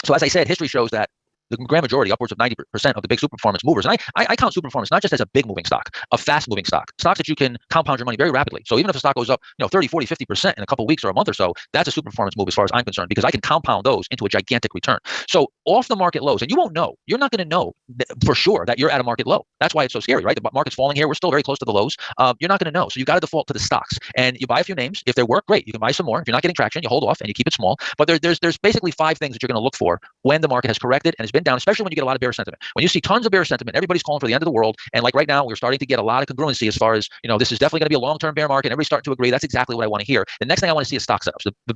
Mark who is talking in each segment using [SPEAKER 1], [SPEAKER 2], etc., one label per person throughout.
[SPEAKER 1] So as I said, history shows that the grand majority, upwards of 90% of the big super performance movers, and I count super performance not just as a big moving stock, a fast moving stock, stocks that you can compound your money very rapidly. So even if a stock goes up, 30, 40, 50% in a couple of weeks or a month or so, that's a super performance move as far as I'm concerned, because I can compound those into a gigantic return. So off the market lows, and you won't know, you're not going to know for sure that you're at a market low. That's why it's so scary, right? The market's falling here. We're still very close to the lows. You're not going to know. So you got to default to the stocks, and you buy a few names. If they work, great. You can buy some more. If you're not getting traction, you hold off and you keep it small. But there's basically 5 things that you're going to look for when the market has corrected and has been down, especially when you get a lot of bear sentiment. When you see tons of bear sentiment, everybody's calling for the end of the world. And like right now, we're starting to get a lot of congruency as far as, this is definitely going to be a long-term bear market. Everybody's starting to agree. That's exactly what I want to hear. The next thing I want to see is stock setups. The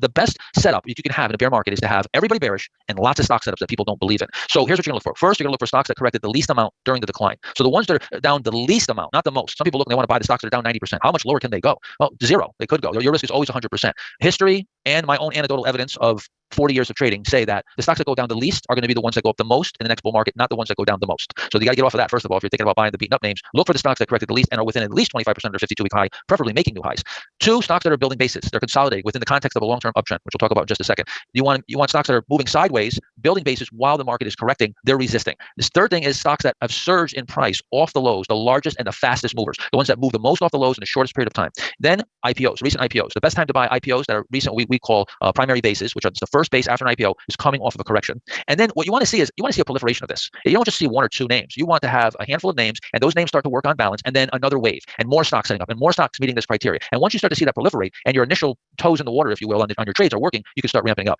[SPEAKER 1] best setup that you can have in a bear market is to have everybody bearish and lots of stock setups that people don't believe in. So here's what you're going to look for. First, you're going to look for stocks that corrected the least amount during the decline. So the ones that are down the least amount, not the most. Some people look and they want to buy the stocks that are down 90%. How much lower can they go? Well, 0. They could go. Your risk is always 100%. History and my own anecdotal evidence of 40 years of trading say that the stocks that go down the least are going to be the ones that go up the most in the next bull market, not the ones that go down the most. So you got to get off of that. First of all, if you're thinking about buying the beaten up names, look for the stocks that corrected the least and are within at least 25% of their 52-week high, preferably making new highs. 2, stocks that are building bases. They're consolidating within the context of a long-term uptrend, which we'll talk about in just a second. You want stocks that are moving sideways, building bases while the market is correcting. They're resisting. This third thing is stocks that have surged in price off the lows, the largest and the fastest movers, the ones that move the most off the lows in the shortest period of time. Then IPOs, recent IPOs. The best time to buy IPOs that are recent, we call primary bases, which are the first base after an IPO, is coming off of a correction. And then what you want to see is a proliferation of this. You don't just see 1 or 2 names. You want to have a handful of names, and those names start to work on balance, and then another wave, and more stocks setting up, and more stocks meeting this criteria. And once you start to see that proliferate, and your initial toes in the water, if you will, on your trades are working, you can start ramping up.